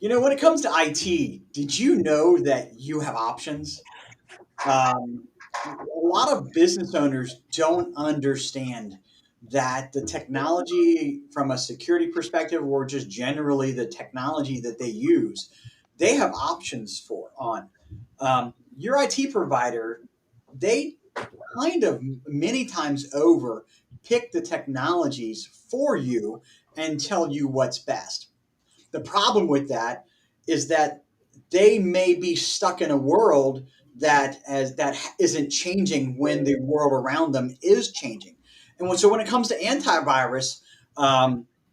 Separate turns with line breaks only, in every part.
When it comes to IT, did you know that you have options? A lot of business owners don't understand that the technology, from a security perspective, or just generally the technology that they use, they have options for on. Your IT provider, they kind of many times over pick the technologies for you and tell you what's best. The problem with that is that they may be stuck in a world that isn't changing when the world around them is changing. So when it comes to antivirus,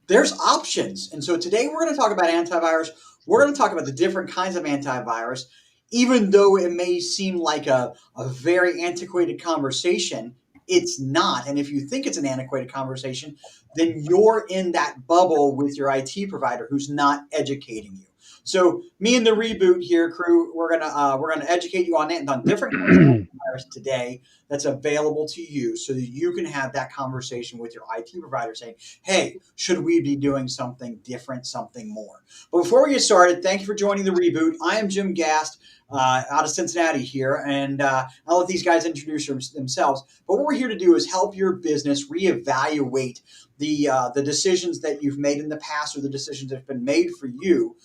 there's options. And so today we're going to talk about antivirus. We're going to talk about the different kinds of antivirus, even though it may seem like a very antiquated conversation. It's not. And if you think it's an antiquated conversation, then you're in that bubble with your IT provider who's not educating you. So me and the Reboot here crew, we're gonna educate you on it on different kinds of antivirus today that's available to you, so that you can have that conversation with your IT provider, saying, "Hey, should we be doing something different, something more?" But before we get started, thank you for joining the Reboot. I am Jim Gast, out of Cincinnati here, and I'll let these guys introduce themselves. But what we're here to do is help your business reevaluate the decisions that you've made in the past, or the decisions that have been made for you,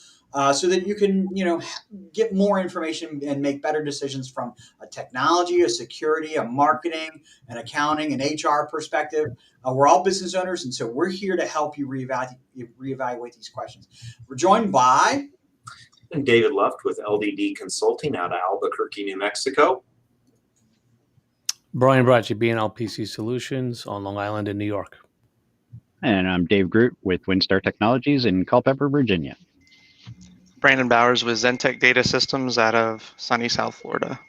so that you can get more information and make better decisions from a technology, a security, a marketing, an accounting, an HR perspective. We're all business owners, and so we're here to help you reevaluate these questions. We're joined by
and David Luft with LDD Consulting out of Albuquerque, New Mexico.
Brian Bracci, BNL Solutions on Long Island in New York.
And I'm Dave Groot with WinStar Technologies in Culpeper, Virginia.
Brandon Bowers with Zentech Data Systems out of sunny South Florida.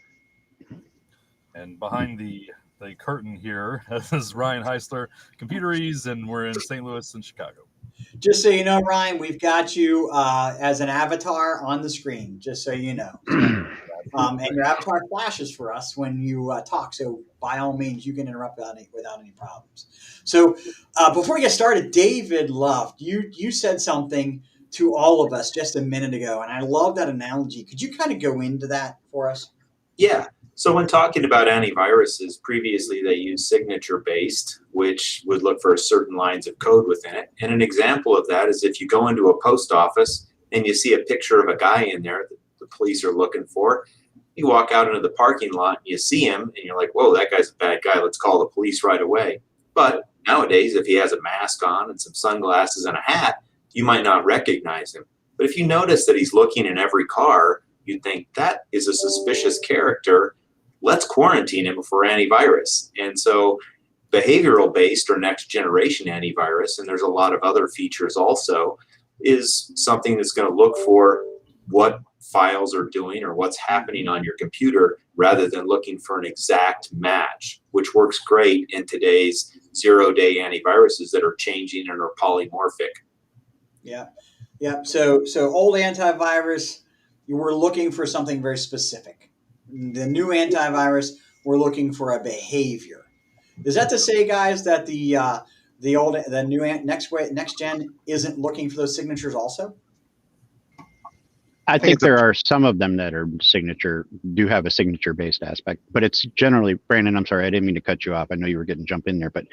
And behind the curtain here is Ryan Heisler, Computeries, and we're in St. Louis and Chicago.
Just so you know, Ryan, we've got you as an avatar on the screen, just so you know. And your avatar flashes for us when you talk, so by all means, you can interrupt without any problems. So before we get started, David Luft, you said something to all of us just a minute ago, and I love that analogy. Could you kind of go into that for us?
Yeah. So when talking about antiviruses, previously they used signature-based, which would look for certain lines of code within it. And an example of that is if you go into a post office and you see a picture of a guy in there that the police are looking for, you walk out into the parking lot, and you see him, and you're like, whoa, that guy's a bad guy. Let's call the police right away. But nowadays, if he has a mask on and some sunglasses and a hat, you might not recognize him. But if you notice that he's looking in every car, you'd think that is a suspicious character. Let's quarantine him for antivirus. And so behavioral-based or next-generation antivirus, and there's a lot of other features also, is something that's going to look for what files are doing or what's happening on your computer rather than looking for an exact match, which works great in today's zero-day antiviruses that are changing and are polymorphic.
Yeah. So old antivirus, you were looking for something very specific. The new antivirus, we're looking for a behavior. Is that to say, guys, that the new next gen isn't looking for those signatures also?
I think there are some of them that are do have a signature based aspect, but it's generally, Brandon, I'm sorry, I didn't mean to cut you off. I know you were getting jump in there, but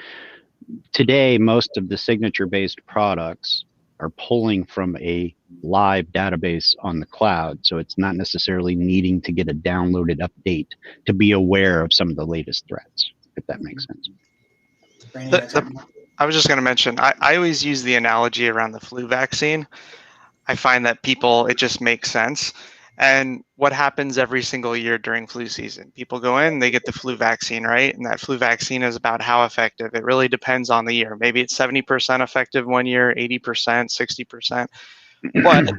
today, most of the signature based products are pulling from a live database on the cloud. So it's not necessarily needing to get a downloaded update to be aware of some of the latest threats, if that makes sense.
I was just going to mention, I always use the analogy around the flu vaccine. I find that it just makes sense. And what happens every single year during flu season? People go in, they get the flu vaccine, right? And that flu vaccine is about how effective. It really depends on the year. Maybe it's 70% effective one year, 80%, 60%. But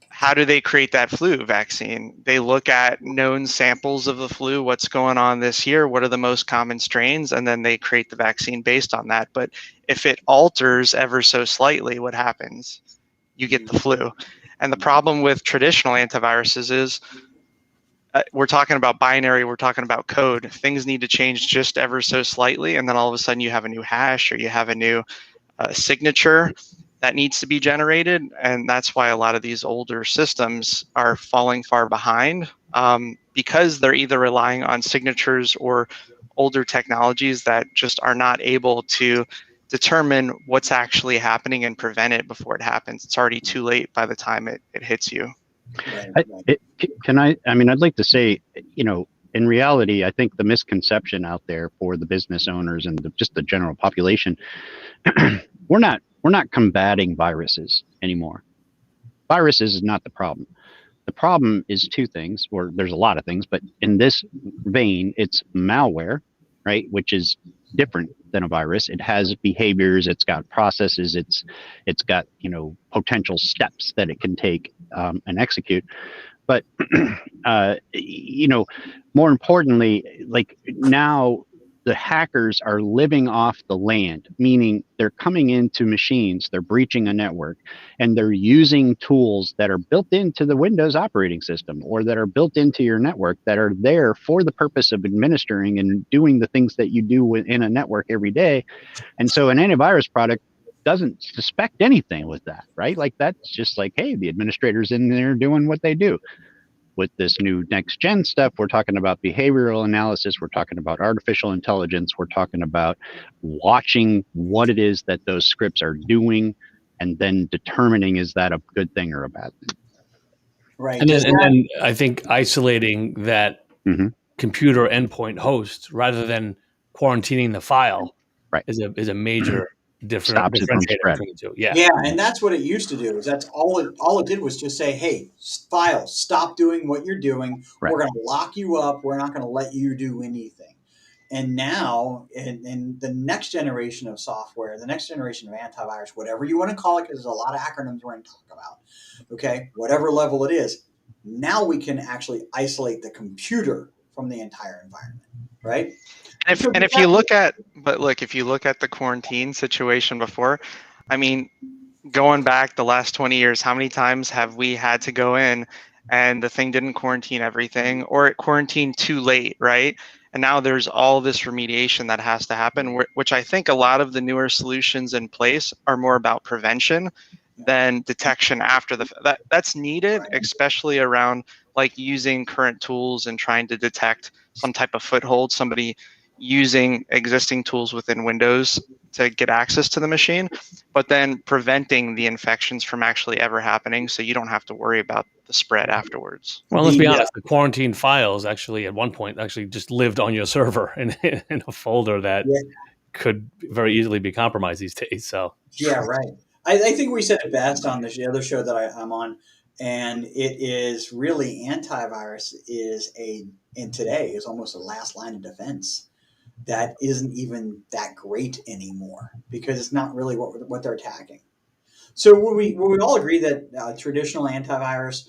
how do they create that flu vaccine? They look at known samples of the flu, what's going on this year, what are the most common strains, and then they create the vaccine based on that. But if it alters ever so slightly, what happens? You get the flu. And the problem with traditional antiviruses is we're talking about binary, we're talking about code. Things need to change just ever so slightly, and then all of a sudden you have a new hash or you have a new signature that needs to be generated, and that's why a lot of these older systems are falling far behind, because they're either relying on signatures or older technologies that just are not able to determine what's actually happening and prevent it before it happens. It's already too late by the time it hits you.
Right,
I'd like to say, in reality, I think the misconception out there for the business owners and just the general population, we're not combating viruses anymore. Viruses is not the problem. The problem is two things, or there's a lot of things, but in this vein, it's malware, right? Which is different than a virus. It has behaviors, it's got processes, it's got, potential steps that it can take and execute. But, more importantly, like now the hackers are living off the land, meaning they're coming into machines, they're breaching a network, and they're using tools that are built into the Windows operating system or that are built into your network that are there for the purpose of administering and doing the things that you do in a network every day. And so an antivirus product doesn't suspect anything with that, right? Like that's just like, hey, the administrator's in there doing what they do. With this new next gen stuff, we're talking about behavioral analysis, we're talking about artificial intelligence, we're talking about watching what it is that those scripts are doing and then determining is that a good thing or a bad thing.
right.
And then I think isolating that
Mhm.
computer endpoint host rather than quarantining the file
Right.
is a major
Stops it from
differentiator
spreading.
between the two. Yeah.
Yeah, and that's what it used to do. Is that's all it did was just say, "Hey, file, stop doing what you're doing.
Right.
We're going to lock you up. We're not going to let you do anything." And now, in the next generation of software, the next generation of antivirus, whatever you want to call it, because there's a lot of acronyms we're going to talk about. Okay, whatever level it is, now we can actually isolate the computer from the entire environment, right?
And if you look at the quarantine situation before, I mean, going back the last 20 years, how many times have we had to go in and the thing didn't quarantine everything, or it quarantined too late, right? And now there's all this remediation that has to happen, which I think a lot of the newer solutions in place are more about prevention than detection after that's needed, especially around like using current tools and trying to detect some type of foothold, somebody using existing tools within Windows to get access to the machine, but then preventing the infections from actually ever happening so you don't have to worry about the spread afterwards.
Well, let's be honest, the quarantine files actually at one point actually just lived on your server in a folder that could very easily be compromised these days. So
yeah, right. I think we said it best on the other show that I'm on, and it is really antivirus and today is almost a last line of defense that isn't even that great anymore because it's not really what they're attacking. So would we all agree that traditional antivirus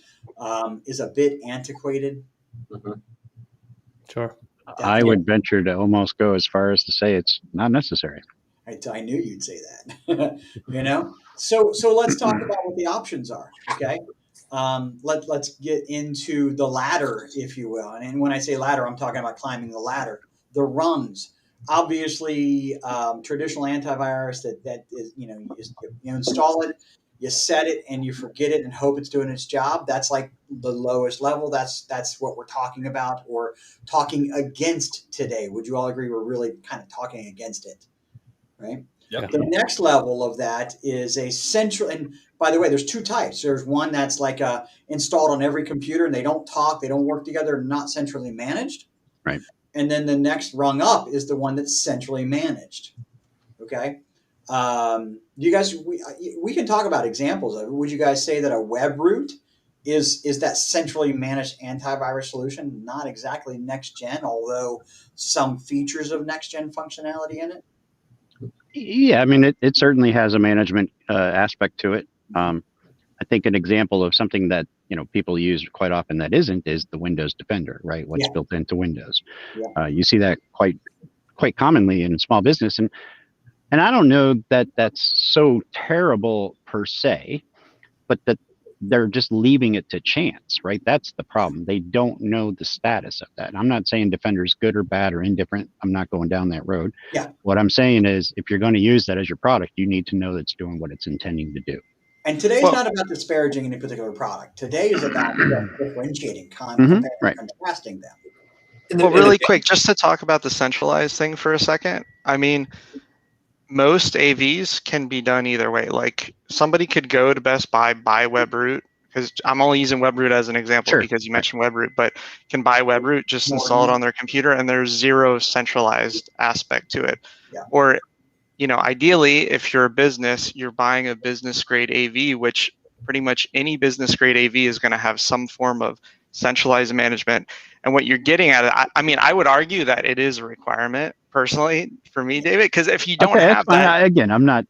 is a bit antiquated?
Mhm.
sure.
I would venture to almost go as far as to say it's not necessary.
I knew you'd say that. So let's talk about what the options are. Okay. Let's get into the ladder, if you will. And when I say ladder, I'm talking about climbing the ladder, the rungs. Obviously, traditional antivirus that is, you install it, you set it, and you forget it and hope it's doing its job. That's like the lowest level. That's what we're talking about or talking against today. Would you all agree we're really kind of talking against it? Right?
Yep.
The next level of that is a central, and by the way, there's two types. There's one that's like installed on every computer and they don't talk, they don't work together, not centrally managed.
Right.
And then the next rung up is the one that's centrally managed. Okay. You guys, we can talk about examples of it. Would you guys say that a web root is that centrally managed antivirus solution? Not exactly next gen, although some features of next gen functionality in it.
Yeah, I mean, it certainly has a management aspect to it. I think an example of something that people use quite often that isn't is the Windows Defender, right? What's built into Windows.
Yeah.
You see that quite commonly in small business, and I don't know that that's so terrible per se, but they're just leaving it to chance, right? That's the problem. They don't know the status of that. I'm not saying Defender's good or bad or indifferent. I'm not going down that road.
Yeah.
What I'm saying is, if you're going to use that as your product, you need to know that it's doing what it's intending to do.
And today is not about disparaging any particular product. Today is about differentiating, comparing,
right.
contrasting them.
Well, really quick, just to talk about the centralized thing for a second. I mean, most AVs can be done either way. Like somebody could go to Best Buy, buy WebRoot, because I'm only using WebRoot as an example because you mentioned WebRoot, but can buy WebRoot, just install it on their computer, and there's zero centralized aspect to it.
Yeah.
Or, you know, ideally, if you're a business, you're buying a business grade AV, which pretty much any business grade AV is going to have some form of centralized management. And what you're getting at, I mean, I would argue that it is a requirement personally for me, David, because if you don't have that,
again, I'm not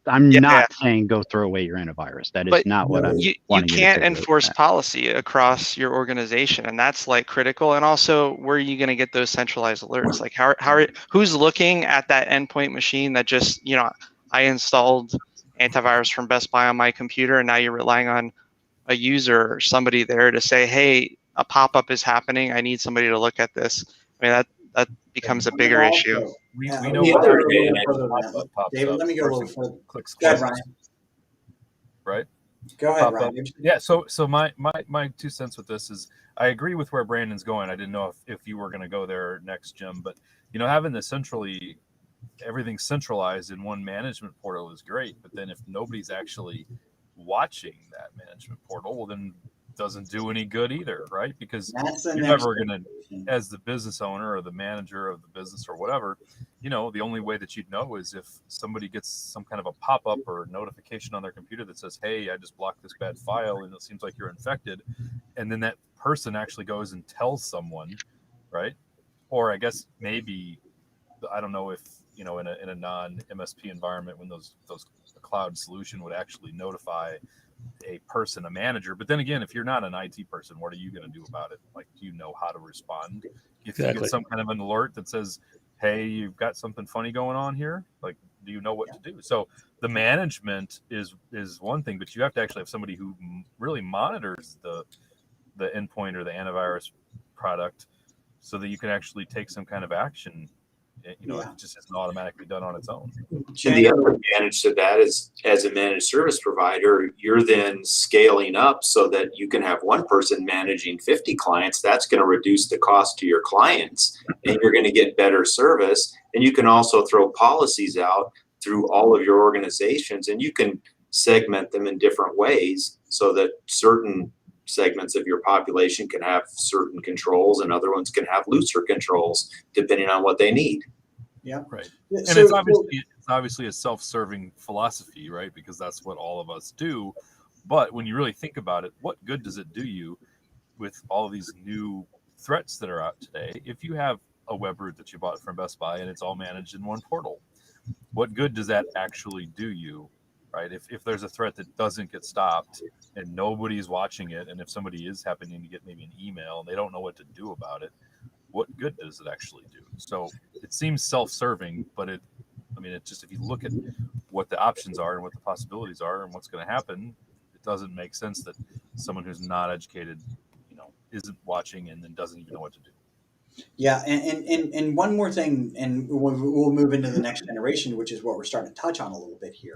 saying go throw away your antivirus. That is not what I'm.
You can't enforce policy across your organization, and that's like critical. And also, where are you going to get those centralized alerts? Like, who's looking at that endpoint machine that just, you know, I installed antivirus from Best Buy on my computer, and now you're relying on a user or somebody there to say, hey, a pop-up is happening. I need somebody to look at this. I mean, that becomes a bigger issue.
We know what
David, let me go a little further.
Clicks
Go ahead, Ryan.
Right?
Go ahead, Ryan.
Yeah, so my 2 cents with this is I agree with where Brandon's going. I didn't know if you were going to go there next, Jim, but you know, having everything centralized in one management portal is great, but then if nobody's actually watching that management portal, well, then doesn't do any good either, right? Because you're never going to, as the business owner or the manager of the business or whatever, you know, the only way that you'd know is if somebody gets some kind of a pop-up or notification on their computer that says, hey, I just blocked this bad file and it seems like you're infected. And then that person actually goes and tells someone, right? Or I guess maybe, I don't know if, you know, in a non-MSP environment, when those cloud solution would actually notify a person, a manager. But then again, if you're not an IT person, what are you going to do about it? Like, do you know how to respond? If you get some kind of an alert that says, hey, you've got something funny going on here, like, do you know what to do? So the management is one thing, but you have to actually have somebody who really monitors the endpoint or the antivirus product so that you can actually take some kind of action. You know, it just isn't automatically done on its own.
And the other advantage to that is, as a managed service provider, you're then scaling up so that you can have one person managing 50 clients. That's going to reduce the cost to your clients, and you're going to get better service. And you can also throw policies out through all of your organizations, and you can segment them in different ways so that certain segments of your population can have certain controls and other ones can have looser controls depending on what they need.
Yeah,
right. And so, it's obviously a self-serving philosophy, right? Because that's what all of us do. But when you really think about it, what good does it do you with all of these new threats that are out today if you have a WebRoot that you bought from Best Buy and it's all managed in one portal? What good does that actually do you? Right? If there's a threat that doesn't get stopped and nobody's watching it, and if somebody is happening to get maybe an email and they don't know what to do about it, what good does it actually do? So it seems self-serving, but it's just, if you look at what the options are and what the possibilities are and what's going to happen, it doesn't make sense that someone who's not educated, you know, isn't watching and then doesn't even know what to do.
Yeah, and one more thing, and we'll move into the next generation, which is what we're starting to touch on a little bit here.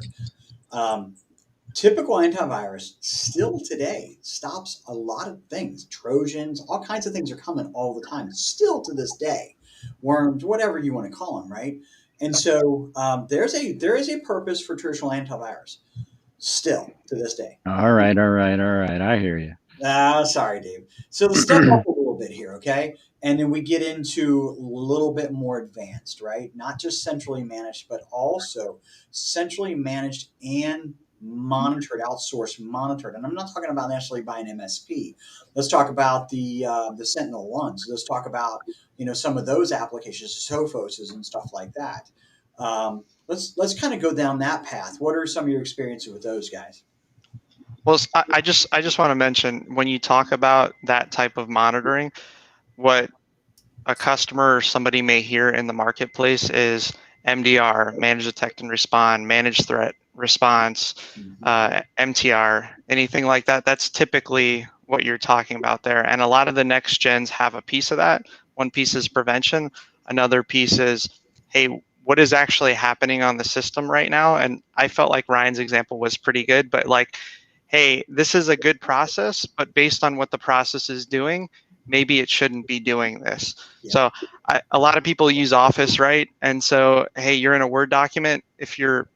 Typical antivirus still today stops a lot of things. Trojans, all kinds of things are coming all the time. Still to this day, worms, whatever you want to call them, right? And so there is a purpose for traditional antivirus still to this day.
All right. I hear you.
Sorry, Dave. So let's step up a little bit here, okay? And then we get into a little bit more advanced, right? Not just centrally managed, but also centrally managed and monitored, outsourced, monitored. And I'm not talking about necessarily by an MSP. Let's talk about the Sentinel ones. Let's talk about, you know, some of those applications, Sophoses and stuff like that. Let's kind of go down that path. What are some of your experiences with those guys?
Well, I just want to mention, when you talk about that type of monitoring, what a customer or somebody may hear in the marketplace is MDR, manage, detect, and respond, manage threat, response, MTR, anything like that. That's typically what you're talking about there. And a lot of the next gens have a piece of that. One piece is prevention. Another piece is, hey, what is actually happening on the system right now? And I felt like Ryan's example was pretty good, but like, hey, this is a good process, but based on what the process is doing, maybe it shouldn't be doing this. Yeah. So a lot of people use Office, right? And so, hey, you're in a Word document. If your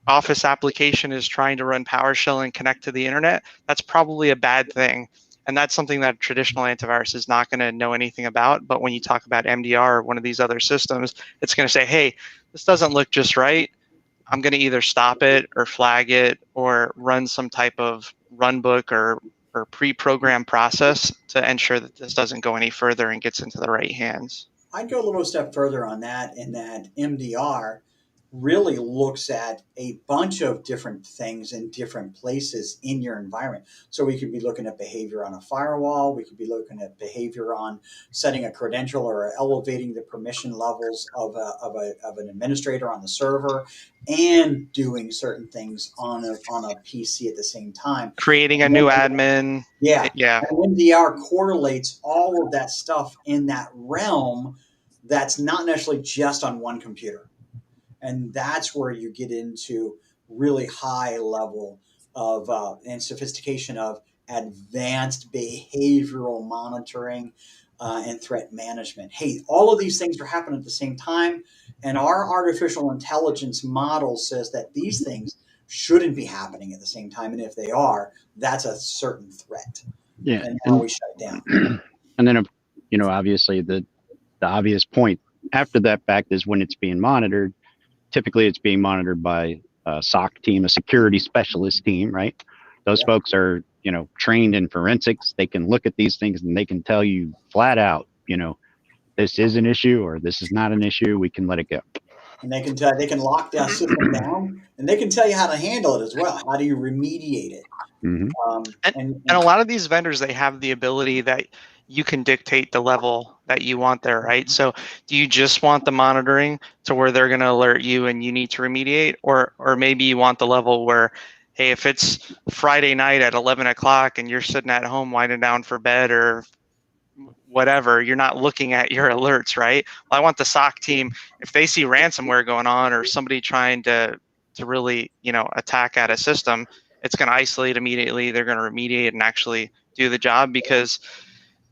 Office application is trying to run PowerShell and connect to the internet, that's probably a bad thing. And that's something that traditional antivirus is not going to know anything about. But when you talk about MDR or one of these other systems, it's going to say, hey, this doesn't look just right. I'm going to either stop it or flag it or run some type of runbook or pre-programmed process to ensure that this doesn't go any further and gets into the right hands.
I'd go a little step further on that, in that MDR really looks at a bunch of different things in different places in your environment. So we could be looking at behavior on a firewall. We could be looking at behavior on setting a credential or elevating the permission levels of an administrator on the server, and doing certain things on a PC at the same time.
Creating a new admin.
Yeah.
And
MDR correlates all of that stuff in that realm that's not necessarily just on one computer. And that's where you get into really high level of and sophistication of advanced behavioral monitoring and threat management. Hey, all of these things are happening at the same time. And our artificial intelligence model says that these things shouldn't be happening at the same time. And if they are, that's a certain threat.
Yeah.
And now we shut it down.
And then, obviously the obvious point after that fact is when it's being monitored. Typically, it's being monitored by a SOC team, a security specialist team, right? Those folks are, trained in forensics. They can look at these things and they can tell you flat out, this is an issue or this is not an issue. We can let it go.
And they can lock that system down, and they can tell you how to handle it as well. How do you remediate it?
Mm-hmm.
And a lot of these vendors, they have the ability that you can dictate the level that you want there, right? So do you just want the monitoring to where they're going to alert you and you need to remediate, or maybe you want the level where, hey, if it's Friday night at 11 o'clock and you're sitting at home winding down for bed or whatever, you're not looking at your alerts, right? Well, I want the SOC team, if they see ransomware going on or somebody trying to really, attack at a system, it's going to isolate immediately. They're going to remediate and actually do the job, because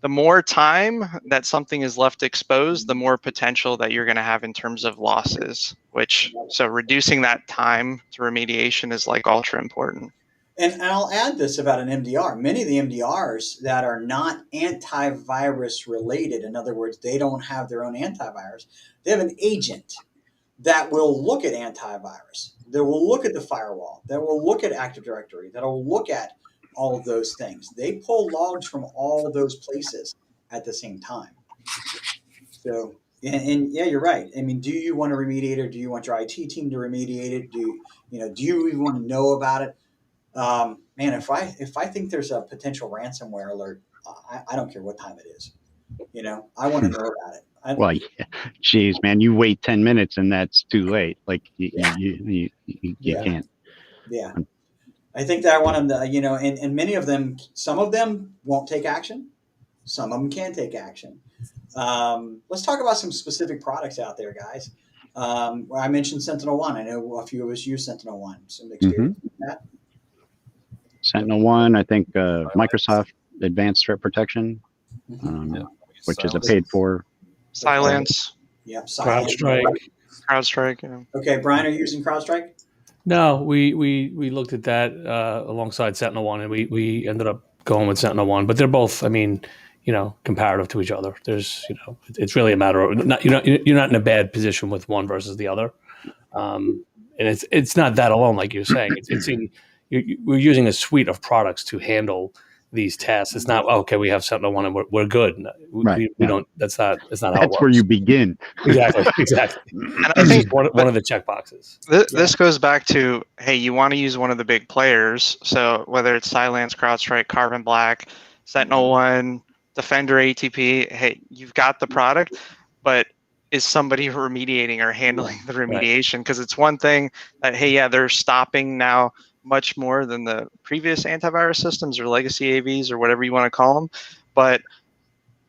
the more time that something is left exposed, the more potential that you're going to have in terms of losses, so reducing that time to remediation is like ultra important.
And I'll add this about an MDR. Many of the MDRs that are not antivirus related, in other words, they don't have their own antivirus, they have an agent that will look at antivirus, that will look at the firewall, that will look at Active Directory, that will look at all of those things. They pull logs from all of those places at the same time. So, and yeah, you're right. I mean, do you want to remediate it, or do you want your IT team to remediate it? Do you even want to know about it? Man, if I think there's a potential ransomware alert, I don't care what time it is. I want to know about it.
Well, geez, man, you wait 10 minutes and that's too late. Like you can't.
Yeah. I think that I want them to, and many of them, some of them won't take action. Some of them can take action. Let's talk about some specific products out there, guys. I mentioned Sentinel-1. I know a few of us use Sentinel-1. Some experience with that.
Sentinel-1, I think Microsoft Advanced Threat Protection, which is a paid for.
Silence.
Yeah. Silence.
CrowdStrike. Yeah.
Okay, Brian, are you using CrowdStrike?
No, we looked at that alongside Sentinel-1, and we ended up going with Sentinel-1. But they're both, comparative to each other. There's, it's really a matter of you're not in a bad position with one versus the other, and it's not that alone, like you're saying. We're using a suite of products to handle these tasks. It's not okay. We have Sentinel-1 and we're good. We don't. That's not how it works.
That's where you begin.
Exactly.
And I think
one of the check boxes.
This goes back to, hey, you want to use one of the big players. So whether it's Cylance, CrowdStrike, Carbon Black, Sentinel-1, Defender, ATP, hey, you've got the product, but is somebody remediating or handling the remediation? Because it's one thing that, hey, yeah, they're stopping now much more than the previous antivirus systems or legacy AVs or whatever you want to call them. But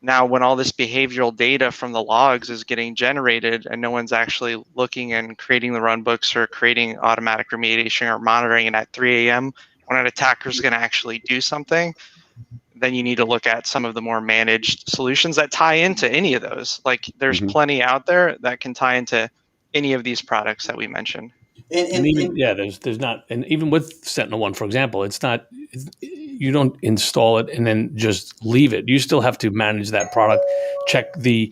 now when all this behavioral data from the logs is getting generated and no one's actually looking and creating the runbooks or creating automatic remediation or monitoring it at 3 a.m. when an attacker is going to actually do something, then you need to look at some of the more managed solutions that tie into any of those. Like there's plenty out there that can tie into any of these products that we mentioned.
And even, there's not, and even with SentinelOne, for example, you don't install it and then just leave it. You still have to manage that product, check the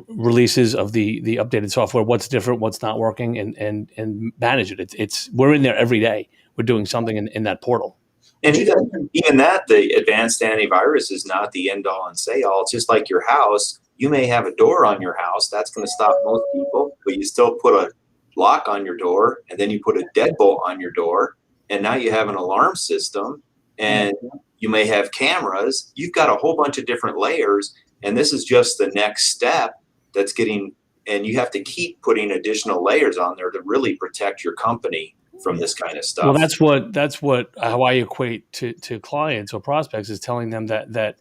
releases of the updated software, what's different, what's not working, and manage it. We're in there every day. We're doing something in that portal.
And even that, the advanced antivirus is not the end all and say all. It's just like your house. You may have a door on your house. That's going to stop most people, but you still put a lock on your door, and then you put a deadbolt on your door, and now you have an alarm system, and you may have cameras. You've got a whole bunch of different layers, and this is just the next step that's getting, and you have to keep putting additional layers on there to really protect your company from this kind of stuff.
Well, that's how I equate to clients or prospects, is telling them that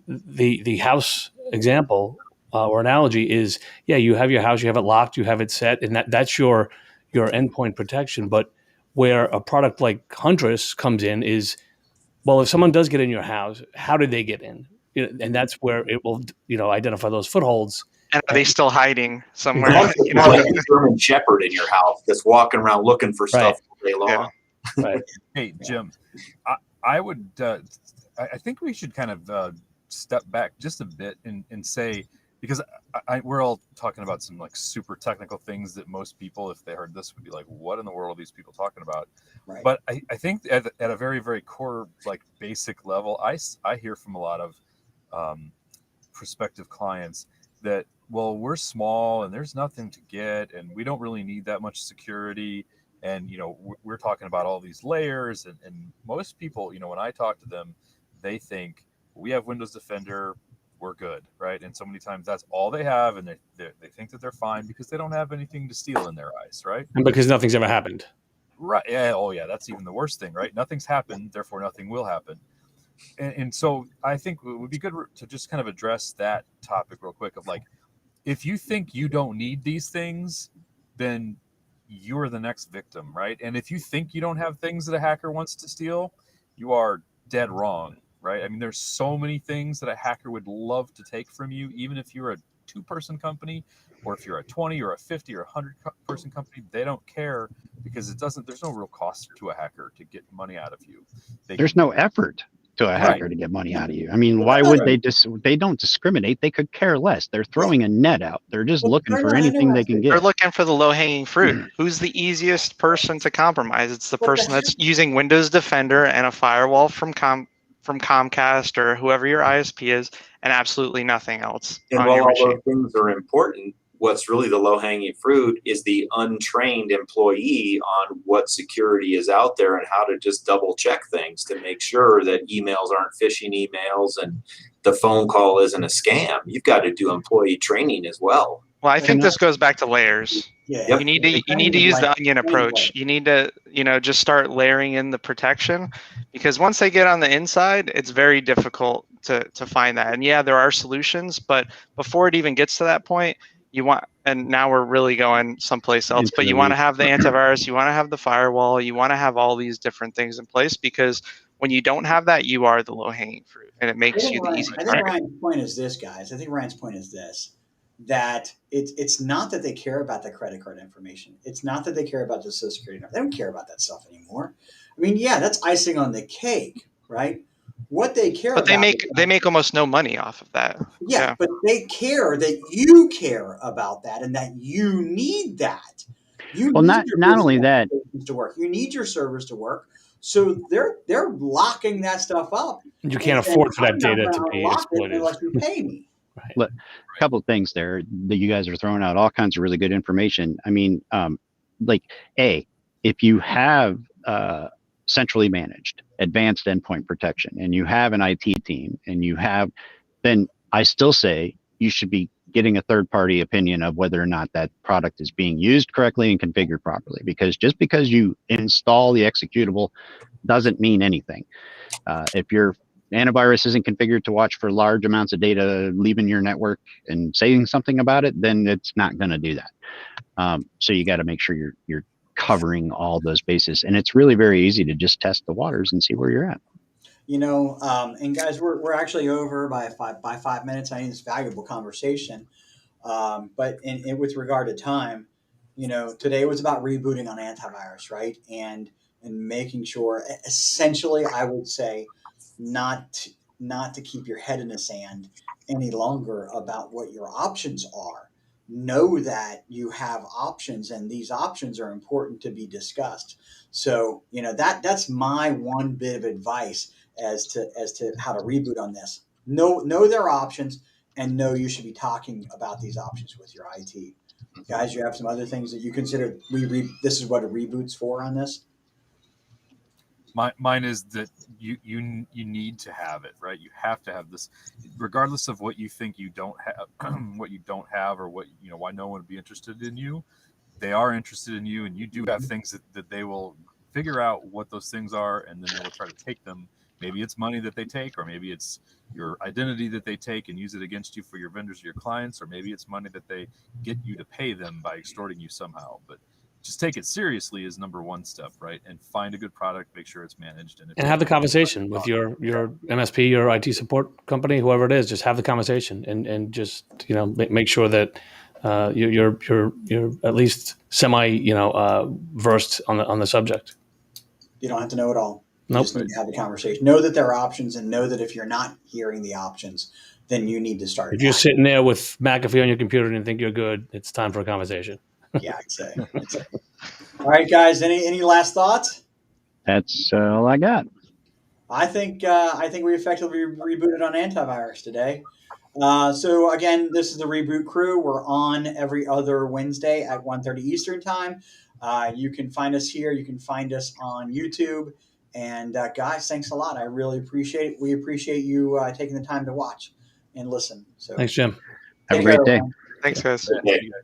the house example or analogy is, you have your house, you have it locked, you have it set, and that's your endpoint protection. But where a product like Huntress comes in is, well, if someone does get in your house, how did they get in? And that's where it will identify those footholds.
And are they still hiding somewhere?
It's more like a German Shepherd in your house that's walking around looking for stuff all day long.
Yeah. Right.
Hey, Jim, I would. I think we should kind of step back just a bit and say, because we're all talking about some like super technical things that most people, if they heard this, would be like, "What in the world are these people talking about?" Right. But I think at a very, very core, like basic level, I hear from a lot of prospective clients that, well, we're small and there's nothing to get, and we don't really need that much security. And, we're talking about all these layers. And most people, when I talk to them, they think we have Windows Defender, we're good, right? And so many times that's all they have, and they think that they're fine because they don't have anything to steal in their eyes, right?
And because nothing's ever happened.
Right. Yeah. Oh, yeah. That's even the worst thing, right? Nothing's happened, therefore nothing will happen. And so I think it would be good to just kind of address that topic real quick of like, if you think you don't need these things, then you're the next victim, right? And if you think you don't have things that a hacker wants to steal, you are dead wrong, right? I mean, there's so many things that a hacker would love to take from you, even if you're a 2-person company, or if you're a 20 or a 50 or 100-person company, they don't care, because there's no real cost to a hacker to get money out of you.
There's no effort to a hacker to get money out of you. I mean, why would they they don't discriminate. They could care less. They're throwing a net out. They're just looking for anything they can get.
They're looking for the low-hanging fruit. Who's the easiest person to compromise? It's the person that's using Windows Defender and a firewall from Comcast or whoever your ISP is, and absolutely nothing else.
And while all those things are important, what's really the low-hanging fruit is the untrained employee on what security is out there and how to just double-check things to make sure that emails aren't phishing emails and the phone call isn't a scam. You've got to do employee training as well.
Well, I think this goes back to layers.
Yeah.
You need to use the onion approach. You need to, just start layering in the protection, because once they get on the inside, it's very difficult to find that. And yeah, there are solutions, but before it even gets to that point, and now we're really going someplace else, but you want to have the antivirus, you want to have the firewall, you want to have all these different things in place, because when you don't have that, you are the low-hanging fruit, and it makes you the easy target.
I think Ryan's point is this, guys. I think Ryan's point is this, that it's not that they care about the credit card information. It's not that they care about the Social Security number. They don't care about that stuff anymore. I mean, yeah, that's icing on the cake, right? What they care about.
But they make almost no money off of that.
Yeah, but they care that you care about that and that you need that.
Not only that
to work. You need your servers to work. So they're locking that stuff up.
You can't afford for that data to be exploited
unless you pay me.
Right.
Look, a couple of things there that you guys are throwing out, all kinds of really good information. I mean, if you have centrally managed advanced endpoint protection and you have an IT team and then I still say you should be getting a third-party opinion of whether or not that product is being used correctly and configured properly. Because just because you install the executable doesn't mean anything. If your antivirus isn't configured to watch for large amounts of data leaving your network and saying something about it, then it's not going to do that. So you got to make sure you're covering all those bases, and it's really very easy to just test the waters and see where you're at.
And guys, we're actually over by 5 minutes. I think it's a valuable conversation. But with regard to time, today was about rebooting on antivirus, right? And making sure, essentially, I would say, not to keep your head in the sand any longer about what your options are. Know that you have options, and these options are important to be discussed. So, that's my one bit of advice as to how to reboot on this. Know their options, and know you should be talking about these options with your IT. Guys, you have some other things that you consider this is what a reboot's for on this?
Mine is that you need to have it, right? You have to have this, regardless of what you think you don't have, what you don't have, or why no one would be interested in you. They are interested in you, and you do have things that they will figure out what those things are, and then they will try to take them. Maybe it's money that they take, or maybe it's your identity that they take and use it against you for your vendors or your clients, or maybe it's money that they get you to pay them by extorting you somehow. But just take it seriously is number one step, right? And find a good product, make sure it's managed, and
have the conversation with your MSP, your IT support company, whoever it is. Just have the conversation, and just make sure that you're at least semi versed on the subject.
You don't have to know it all. You
Nope.
just need to have the conversation. Know that there are options, and know that if you're not hearing the options, then you need to start.
If you're sitting there with McAfee on your computer and you think you're good, it's time for a conversation.
Yeah, I'd say. All right, guys. Any last thoughts?
That's all I got.
I think we effectively rebooted on antivirus today. So again, this is the Reboot crew. We're on every other Wednesday at 1:30 Eastern time. You can find us here. You can find us on YouTube. And guys, thanks a lot. I really appreciate it. We appreciate you taking the time to watch and listen. So
Thanks, Jim.
Have a great day.
everyone.
Thanks, guys.
Okay.